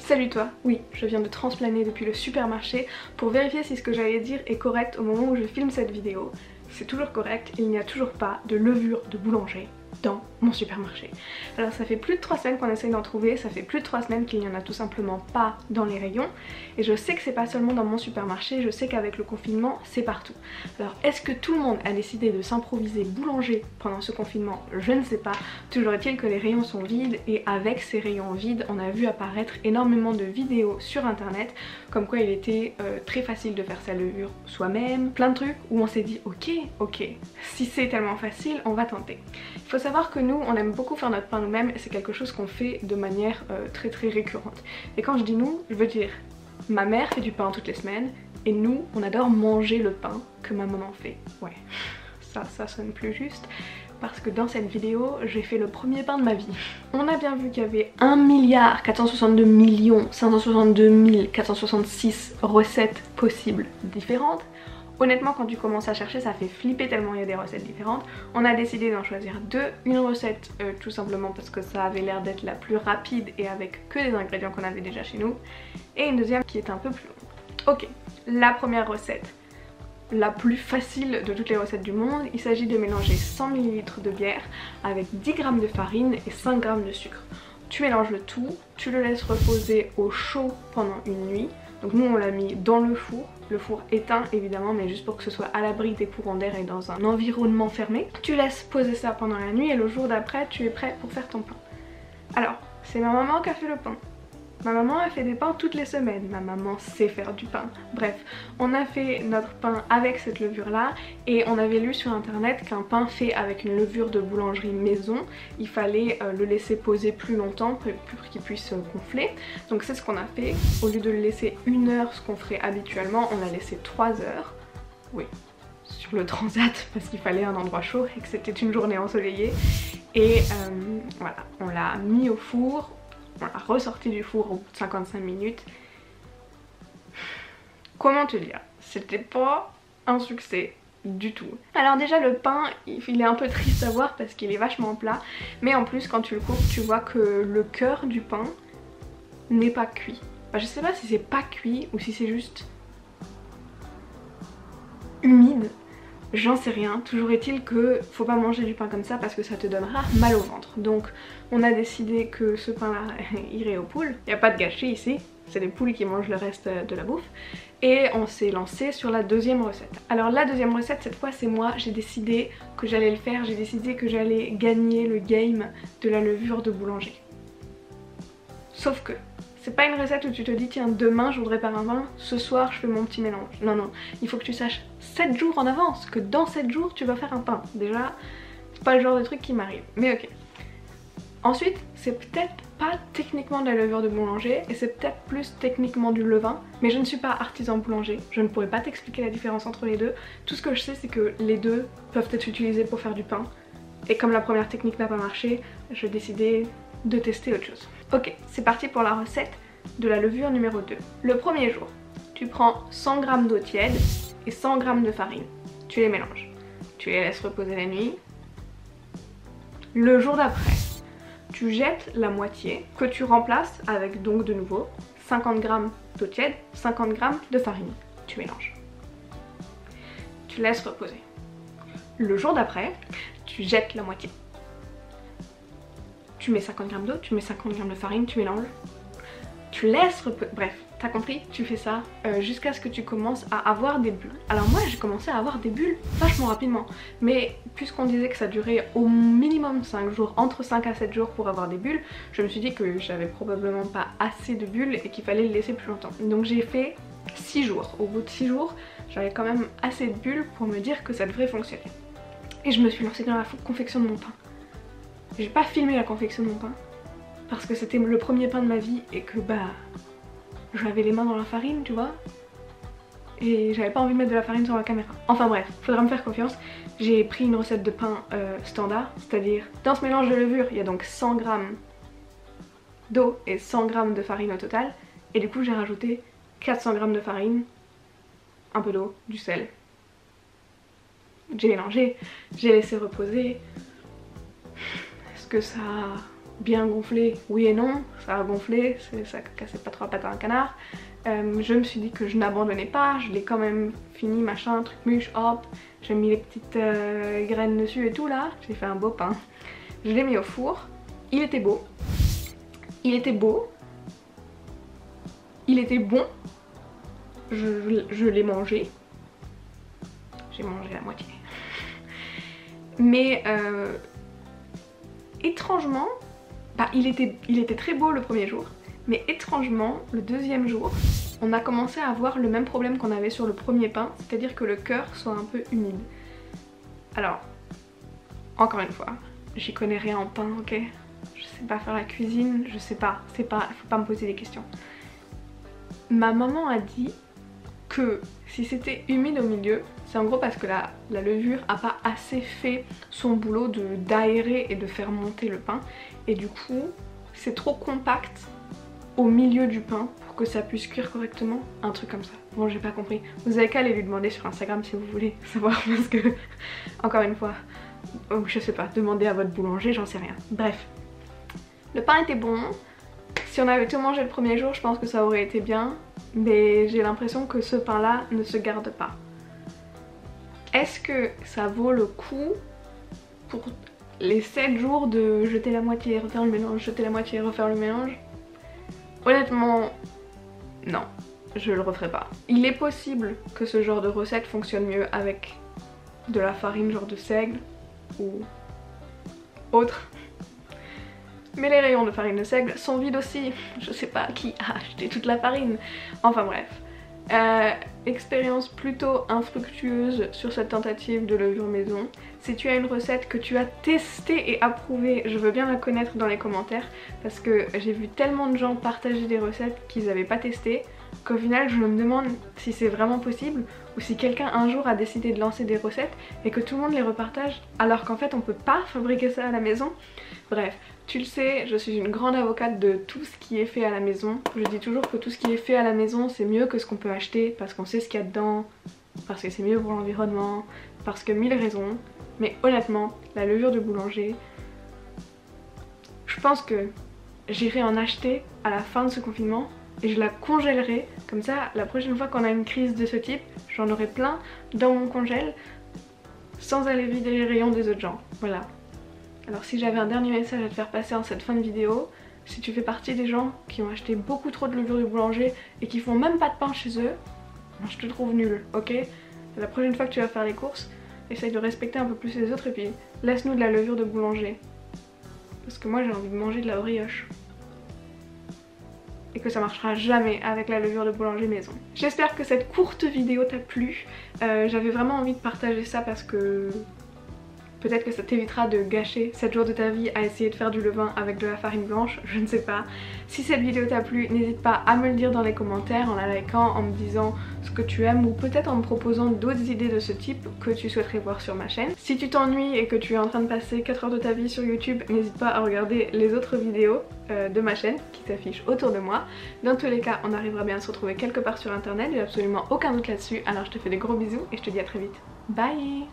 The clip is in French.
Salut toi, oui, je viens de transplaner depuis le supermarché pour vérifier si ce que j'allais dire est correct au moment où je filme cette vidéo. C'est toujours correct, il n'y a toujours pas de levure de boulanger dans mon supermarché. Alors ça fait plus de 3 semaines qu'on essaye d'en trouver, ça fait plus de 3 semaines qu'il n'y en a tout simplement pas dans les rayons. Et je sais que c'est pas seulement dans mon supermarché, je sais qu'avec le confinement c'est partout. Alors est-ce que tout le monde a décidé de s'improviser boulanger pendant ce confinement? Je ne sais pas. Toujours est-il que les rayons sont vides et avec ces rayons vides on a vu apparaître énormément de vidéos sur internet comme quoi il était très facile de faire sa levure soi-même, plein de trucs où on s'est dit ok, si c'est tellement facile on va tenter. Il faut savoir que nous on aime beaucoup faire notre pain nous-mêmes et c'est quelque chose qu'on fait de manière très récurrente. Et quand je dis nous, je veux dire ma mère fait du pain toutes les semaines et nous on adore manger le pain que ma maman fait. Ouais, ça sonne plus juste parce que dans cette vidéo j'ai fait le premier pain de ma vie. On a bien vu qu'il y avait 1 462 562 466 recettes possibles différentes. Honnêtement quand tu commences à chercher ça fait flipper tellement il y a des recettes différentes. On a décidé d'en choisir deux. Une recette tout simplement parce que ça avait l'air d'être la plus rapide et avec que des ingrédients qu'on avait déjà chez nous. Et une deuxième qui est un peu plus longue. Ok, la première recette, la plus facile de toutes les recettes du monde, il s'agit de mélanger 100 ml de bière avec 10 g de farine et 5 g de sucre. Tu mélanges le tout, tu le laisses reposer au chaud pendant une nuit. Donc nous on l'a mis dans le four éteint évidemment mais juste pour que ce soit à l'abri des courants d'air et dans un environnement fermé. Tu laisses poser ça pendant la nuit et le jour d'après tu es prêt pour faire ton pain. Alors c'est ma maman qui a fait le pain. Ma maman a fait des pains toutes les semaines, ma maman sait faire du pain. Bref, on a fait notre pain avec cette levure là et on avait lu sur internet qu'un pain fait avec une levure de boulangerie maison, il fallait le laisser poser plus longtemps pour qu'il puisse gonfler. Donc c'est ce qu'on a fait, au lieu de le laisser 1 heure ce qu'on ferait habituellement, on l'a laissé 3 heures. Oui, sur le transat parce qu'il fallait un endroit chaud et que c'était une journée ensoleillée. Et voilà, on l'a mis au four. On l'a ressorti du four au bout de 55 minutes. Comment te dire? C'était pas un succès du tout. Alors déjà le pain, il est un peu triste à voir parce qu'il est vachement plat. Mais en plus quand tu le coupes, tu vois que le cœur du pain n'est pas cuit. Enfin, je sais pas si c'est pas cuit ou si c'est juste humide. J'en sais rien, toujours est-il que faut pas manger du pain comme ça parce que ça te donnera mal au ventre. Donc on a décidé que ce pain là irait aux poules. Il n'y a pas de gâchis ici, c'est les poules qui mangent le reste de la bouffe. Et on s'est lancé sur la deuxième recette. Alors la deuxième recette cette fois c'est moi, j'ai décidé que j'allais le faire, j'ai décidé que j'allais gagner le game de la levure de boulanger. Sauf que c'est pas une recette où tu te dis tiens demain je voudrais faire un pain, ce soir je fais mon petit mélange. Non non, il faut que tu saches 7 jours en avance que dans 7 jours tu vas faire un pain. Déjà c'est pas le genre de truc qui m'arrive, mais ok. Ensuite c'est peut-être pas techniquement de la levure de boulanger et c'est peut-être plus techniquement du levain, mais je ne suis pas artisan boulanger, je ne pourrais pas t'expliquer la différence entre les deux. Tout ce que je sais c'est que les deux peuvent être utilisés pour faire du pain et comme la première technique n'a pas marché, j'ai décidé de tester autre chose. Ok, c'est parti pour la recette de la levure numéro 2. Le premier jour, tu prends 100 g d'eau tiède et 100 g de farine. Tu les mélanges. Tu les laisses reposer la nuit. Le jour d'après, tu jettes la moitié que tu remplaces avec donc de nouveau 50 g d'eau tiède, 50 g de farine. Tu mélanges. Tu laisses reposer. Le jour d'après, tu jettes la moitié. Tu mets 50 g d'eau, tu mets 50 g de farine, tu mélanges. Tu laisses reposer. Bref, t'as compris? Tu fais ça jusqu'à ce que tu commences à avoir des bulles. Alors moi j'ai commencé à avoir des bulles vachement rapidement. Mais puisqu'on disait que ça durait au minimum 5 jours, entre 5 à 7 jours pour avoir des bulles, je me suis dit que j'avais probablement pas assez de bulles et qu'il fallait le laisser plus longtemps. Donc j'ai fait 6 jours. Au bout de 6 jours, j'avais quand même assez de bulles pour me dire que ça devrait fonctionner. Et je me suis lancée dans la confection de mon pain. J'ai pas filmé la confection de mon pain parce que c'était le premier pain de ma vie et que bah j'avais les mains dans la farine tu vois et j'avais pas envie de mettre de la farine sur la caméra. Enfin bref, faudra me faire confiance. J'ai pris une recette de pain standard, c'est-à-dire dans ce mélange de levure il y a donc 100 g d'eau et 100 g de farine au total et du coup j'ai rajouté 400 g de farine, un peu d'eau, du sel. J'ai mélangé, j'ai laissé reposer. Est-ce que ça bien gonflé, oui et non, ça a gonflé, ça cassait pas trop la patte à un canard. Je me suis dit que je n'abandonnais pas, je l'ai quand même fini, machin, truc muche, hop, j'ai mis les petites graines dessus et tout là, j'ai fait un beau pain. Je l'ai mis au four, il était beau, il était beau, il était bon, je l'ai mangé, j'ai mangé la moitié. Mais étrangement, bah, il était très beau le premier jour, mais étrangement, le deuxième jour, on a commencé à avoir le même problème qu'on avait sur le premier pain, c'est-à-dire que le cœur soit un peu humide. Alors, encore une fois, j'y connais rien en pain, ok? Je sais pas faire la cuisine, je sais pas, faut pas me poser des questions. Ma maman a dit que si c'était humide au milieu, c'est en gros parce que la levure a pas assez fait son boulot d'aérer et de faire monter le pain, et du coup c'est trop compact au milieu du pain pour que ça puisse cuire correctement, un truc comme ça. Bon, j'ai pas compris, vous avez qu'à aller lui demander sur Instagram si vous voulez savoir, parce que encore une fois, je sais pas, demandez à votre boulanger, j'en sais rien. Bref, le pain était bon. Si on avait tout mangé le premier jour, je pense que ça aurait été bien, mais j'ai l'impression que ce pain là ne se garde pas. Est-ce que ça vaut le coup pour les 7 jours de jeter la moitié, refaire le mélange, jeter la moitié, refaire le mélange? Honnêtement, non, je le referai pas. Il est possible que ce genre de recette fonctionne mieux avec de la farine genre de seigle ou autre. Mais les rayons de farine de seigle sont vides aussi. Je sais pas qui a acheté toute la farine. Enfin bref. Expérience plutôt infructueuse sur cette tentative de levure maison. Si tu as une recette que tu as testée et approuvée, je veux bien la connaître dans les commentaires, parce que j'ai vu tellement de gens partager des recettes qu'ils n'avaient pas testées qu'au final je me demande si c'est vraiment possible, ou si quelqu'un un jour a décidé de lancer des recettes et que tout le monde les repartage alors qu'en fait on peut pas fabriquer ça à la maison. Bref, tu le sais, je suis une grande avocate de tout ce qui est fait à la maison. Je dis toujours que tout ce qui est fait à la maison c'est mieux que ce qu'on peut acheter, parce qu'on sait ce qu'il y a dedans, parce que c'est mieux pour l'environnement, parce que 1000 raisons. Mais honnêtement, la levure de boulanger, je pense que j'irai en acheter à la fin de ce confinement et je la congèlerai, comme ça la prochaine fois qu'on a une crise de ce type, j'en aurai plein dans mon congèle sans aller vider les rayons des autres gens. Voilà. Alors si j'avais un dernier message à te faire passer en cette fin de vidéo, si tu fais partie des gens qui ont acheté beaucoup trop de levure de boulanger et qui font même pas de pain chez eux, je te trouve nulle, ok? La prochaine fois que tu vas faire les courses, essaye de respecter un peu plus les autres et puis laisse-nous de la levure de boulanger. Parce que moi j'ai envie de manger de la brioche. Et que ça marchera jamais avec la levure de boulanger maison. J'espère que cette courte vidéo t'a plu. J'avais vraiment envie de partager ça parce que peut-être que ça t'évitera de gâcher 7 jours de ta vie à essayer de faire du levain avec de la farine blanche, je ne sais pas. Si cette vidéo t'a plu, n'hésite pas à me le dire dans les commentaires, en la likant, en me disant ce que tu aimes ou peut-être en me proposant d'autres idées de ce type que tu souhaiterais voir sur ma chaîne. Si tu t'ennuies et que tu es en train de passer 4 heures de ta vie sur YouTube, n'hésite pas à regarder les autres vidéos de ma chaîne qui s'affichent autour de moi. Dans tous les cas, on arrivera bien à se retrouver quelque part sur internet, j'ai absolument aucun doute là-dessus, alors je te fais des gros bisous et je te dis à très vite. Bye!